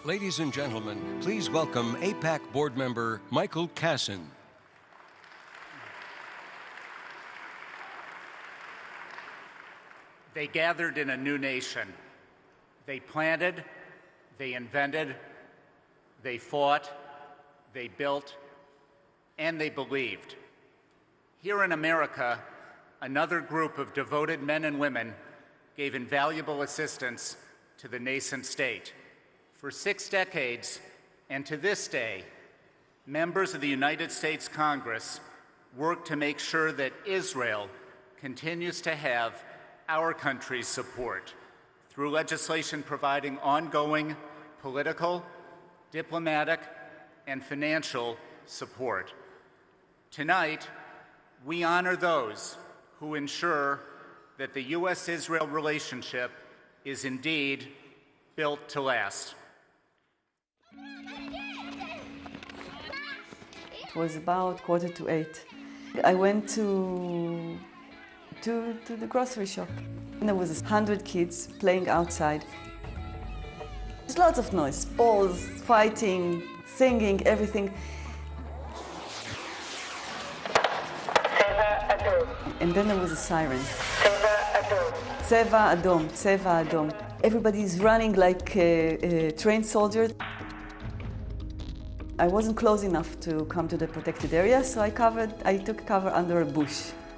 Ladies and gentlemen, please welcome Aipac board member Michael Kasson. They gathered in a new nation. They planted, they invented, they fought, they built, and they believed. Here in America, another group of devoted men and women gave invaluable assistance to the nascent state. For 6 decades, and to this day, members of the United States Congress work to make sure that Israel continues to have our country's support through legislation providing ongoing political, diplomatic, and financial support. Tonight, we honor those who ensure that the U.S.-Israel relationship is indeed built to last. It was about 7:45. I went to the grocery shop. And there was 100 kids playing outside. There's lots of noise, balls, fighting, singing, everything. And then there was a siren. Tseva Adom, Tseva Adom. Everybody's running like trained soldiers. I wasn't close enough to come to the protected area, so I took cover under a bush.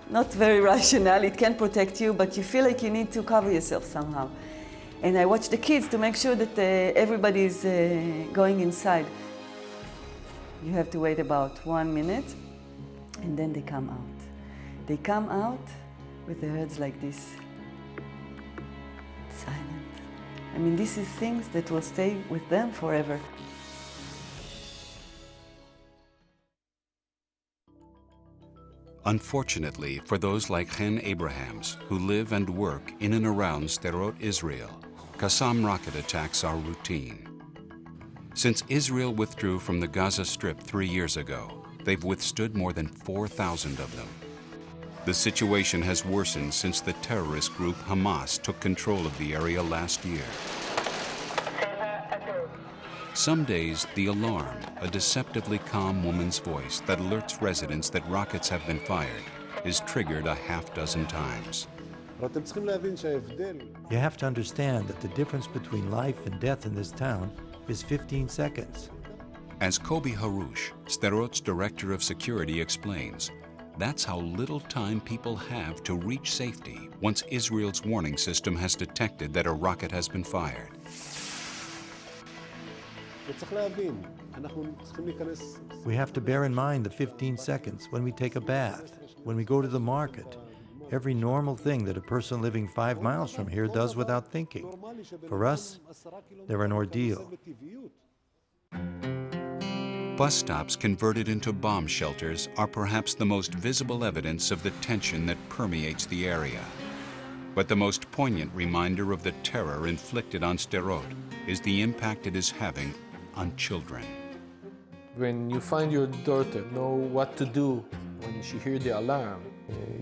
Not very rational, it can protect you, but you feel like you need to cover yourself somehow. And I watched the kids to make sure that everybody's going inside. You have to wait about 1 minute, and then they come out. They come out with their heads like this, silent. I mean, this is things that will stay with them forever. Unfortunately, for those like Chen Abrahams, who live and work in and around Sderot, Israel, Qassam rocket attacks are routine. Since Israel withdrew from the Gaza Strip 3 years ago, they've withstood more than 4,000 of them. The situation has worsened since the terrorist group Hamas took control of the area last year. Some days, the alarm, a deceptively calm woman's voice that alerts residents that rockets have been fired, is triggered a half-dozen times. You have to understand that the difference between life and death in this town is 15 seconds. As Kobi Harush, Sderot's director of security, explains, that's how little time people have to reach safety once Israel's warning system has detected that a rocket has been fired. We have to bear in mind the 15 seconds when we take a bath, when we go to the market, every normal thing that a person living 5 miles from here does without thinking. For us, they're an ordeal. Bus stops converted into bomb shelters are perhaps the most visible evidence of the tension that permeates the area. But the most poignant reminder of the terror inflicted on Sderot is the impact it is having on children. When you find your daughter know what to do when she hears the alarm,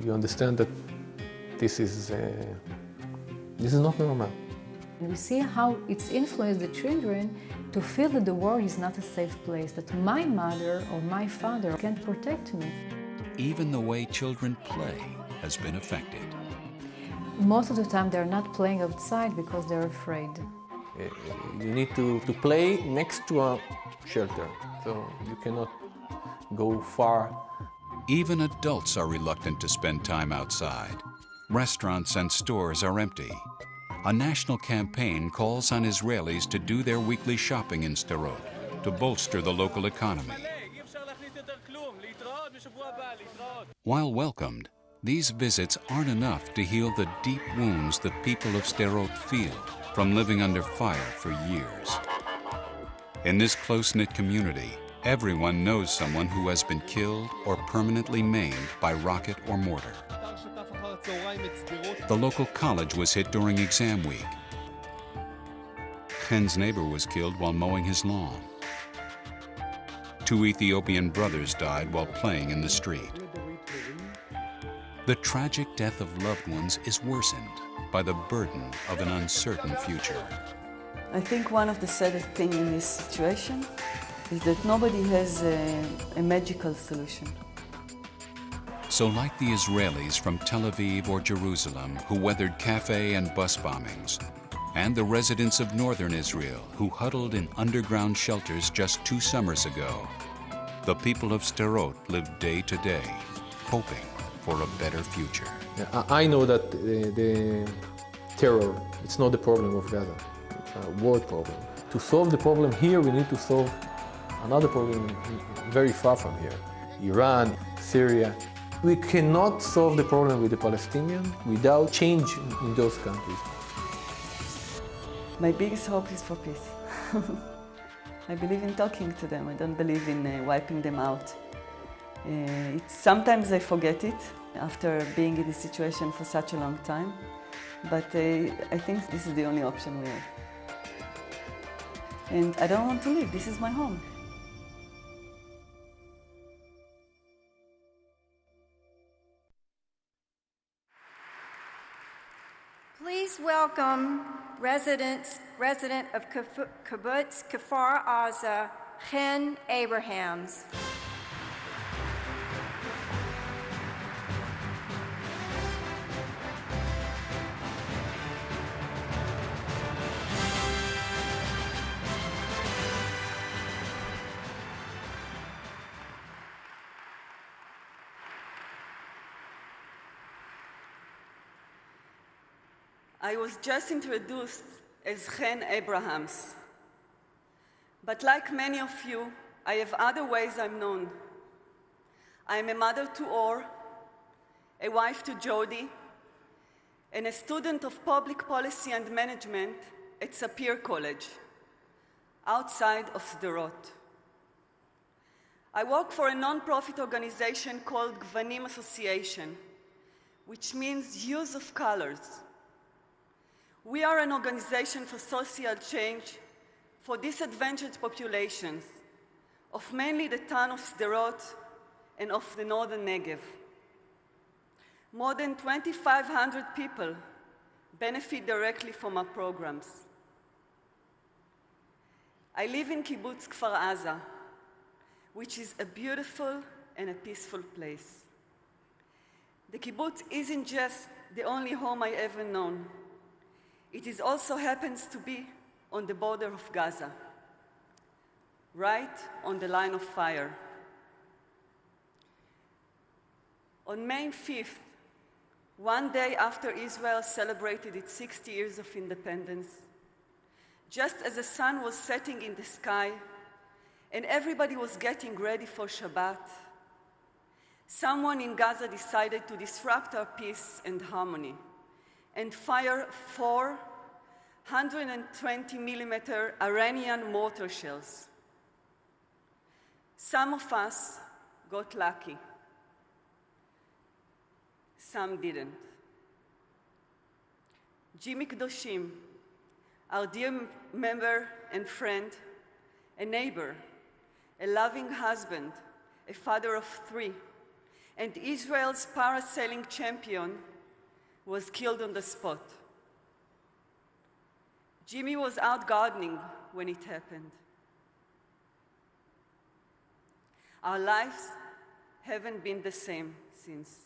you understand that this is not normal. We see how it's influenced the children to feel that the world is not a safe place, that my mother or my father can't protect me. Even the way children play has been affected. Most of the time they're not playing outside because they're afraid. You need to play next to a shelter, so you cannot go far. Even adults are reluctant to spend time outside. Restaurants and stores are empty. A national campaign calls on Israelis to do their weekly shopping in Sderot to bolster the local economy. While welcomed, these visits aren't enough to heal the deep wounds that people of Sderot feel from living under fire for years. In this close-knit community, everyone knows someone who has been killed or permanently maimed by rocket or mortar. The local college was hit during exam week. Chen's neighbor was killed while mowing his lawn. 2 Ethiopian brothers died while playing in the street. The tragic death of loved ones is worsened by the burden of an uncertain future. I think one of the saddest things in this situation is that nobody has a magical solution. So like the Israelis from Tel Aviv or Jerusalem who weathered cafe and bus bombings, and the residents of northern Israel who huddled in underground shelters just 2 summers ago, the people of Sderot live day to day, hoping for a better future. I know that the terror, it's not the problem of Gaza, it's a world problem. To solve the problem here, we need to solve another problem very far from here. Iran, Syria. We cannot solve the problem with the Palestinians without change in those countries. My biggest hope is for peace. I believe in talking to them. I don't believe in wiping them out. Sometimes I forget it after being in this situation for such a long time. But I think this is the only option we have. And I don't want to leave. This is my home. Please welcome resident of Kibbutz Kfar Aza, Chen Abrahams. I was just introduced as Chen Abrahams. But like many of you, I have other ways I'm known. I am a mother to Or, a wife to Jody, and a student of public policy and management at Sapir College, outside of Sderot. I work for a non-profit organization called Gvanim Association, which means use of colors. We are an organization for social change for disadvantaged populations of mainly the town of Sderot and of the northern Negev. More than 2,500 people benefit directly from our programs. I live in Kibbutz Kfar Aza, which is a beautiful and a peaceful place. The kibbutz isn't just the only home I ever known. It also happens to be on the border of Gaza, right on the line of fire. On May 5th, one day after Israel celebrated its 60 years of independence, just as the sun was setting in the sky and everybody was getting ready for Shabbat, someone in Gaza decided to disrupt our peace and harmony and fire 4 120-millimeter Iranian mortar shells. Some of us got lucky. Some didn't. Jimmy Kedoshim, our dear member and friend, a neighbor, a loving husband, a father of 3, and Israel's parasailing champion, was killed on the spot. Jimmy was out gardening when it happened. Our lives haven't been the same since.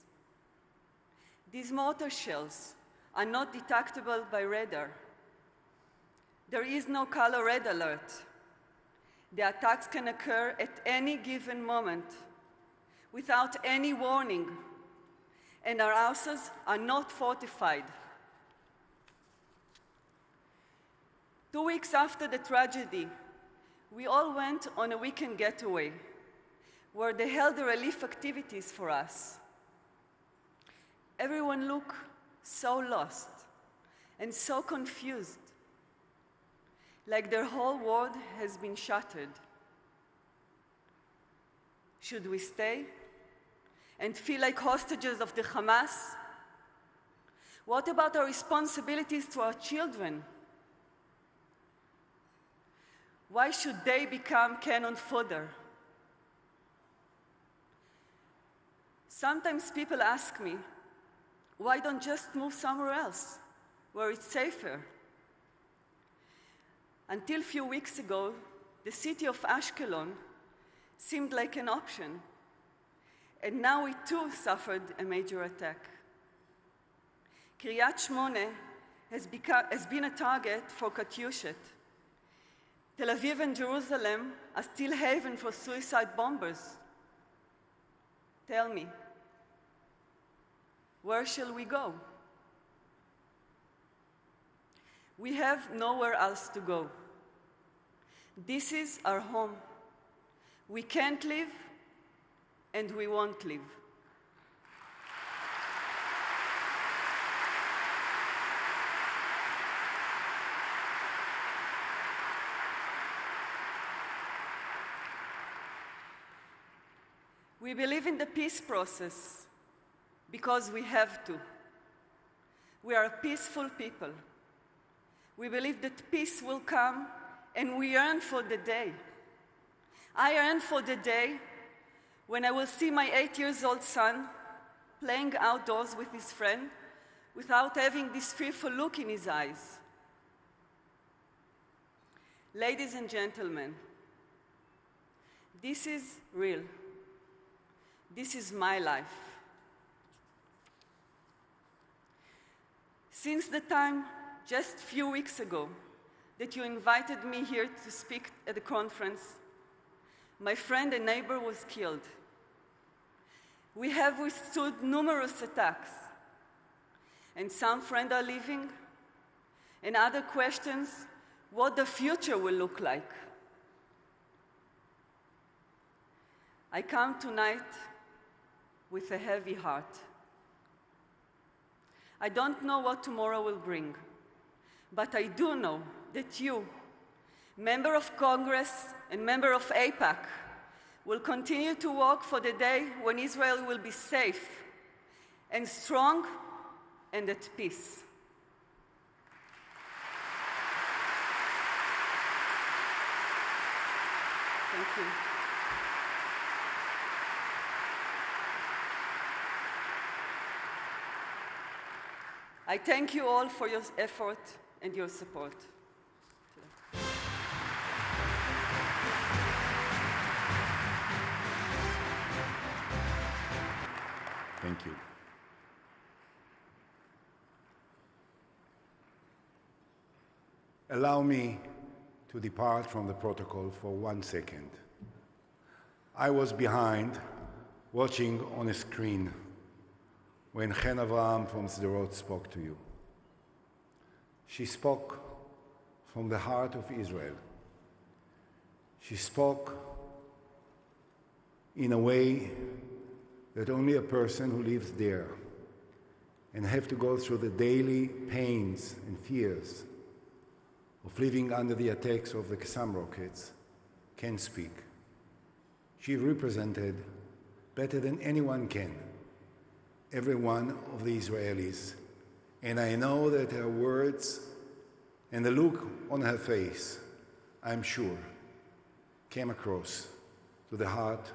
These mortar shells are not detectable by radar. There is no color red alert. The attacks can occur at any given moment without any warning, and our houses are not fortified. 2 weeks after the tragedy, we all went on a weekend getaway where they held the relief activities for us. Everyone looked so lost and so confused, like their whole world has been shattered. Should we stay and feel like hostages of the Hamas? What about our responsibilities to our children? Why should they become cannon fodder? Sometimes people ask me, why don't just move somewhere else, where it's safer? Until a few weeks ago, the city of Ashkelon seemed like an option, and now it too suffered a major attack. Kiryat Shmone has been a target for Katyushet. Tel Aviv and Jerusalem are still haven for suicide bombers. Tell me, where shall we go? We have nowhere else to go. This is our home. We can't live, and we won't live. We believe in the peace process because we have to. We are a peaceful people. We believe that peace will come, and we yearn for the day. I yearn for the day when I will see my 8-year-old son playing outdoors with his friend without having this fearful look in his eyes. Ladies and gentlemen, this is real. This is my life. Since the time, just a few weeks ago, that you invited me here to speak at the conference, my friend and neighbor was killed. We have withstood numerous attacks, and some friends are leaving, and other questions what the future will look like. I come tonight with a heavy heart. I don't know what tomorrow will bring, but I do know that you, member of Congress and member of Aipac, will continue to work for the day when Israel will be safe and strong and at peace. Thank you. I thank you all for your effort and your support. Thank you. Allow me to depart from the protocol for 1 second. I was behind, watching on a screen, when Chen Avraham from Sderot spoke to you. She spoke from the heart of Israel. She spoke in a way that only a person who lives there and have to go through the daily pains and fears of living under the attacks of the Qassam rockets can speak. She represented, better than anyone can, every one of the Israelis. And I know that her words and the look on her face, I'm sure, came across to the heart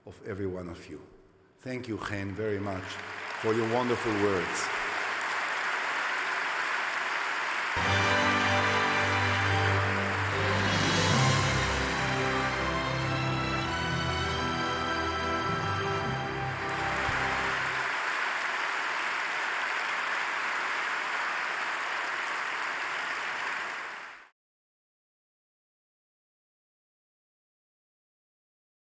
of every one of you. Thank you, Chen, very much for your wonderful words.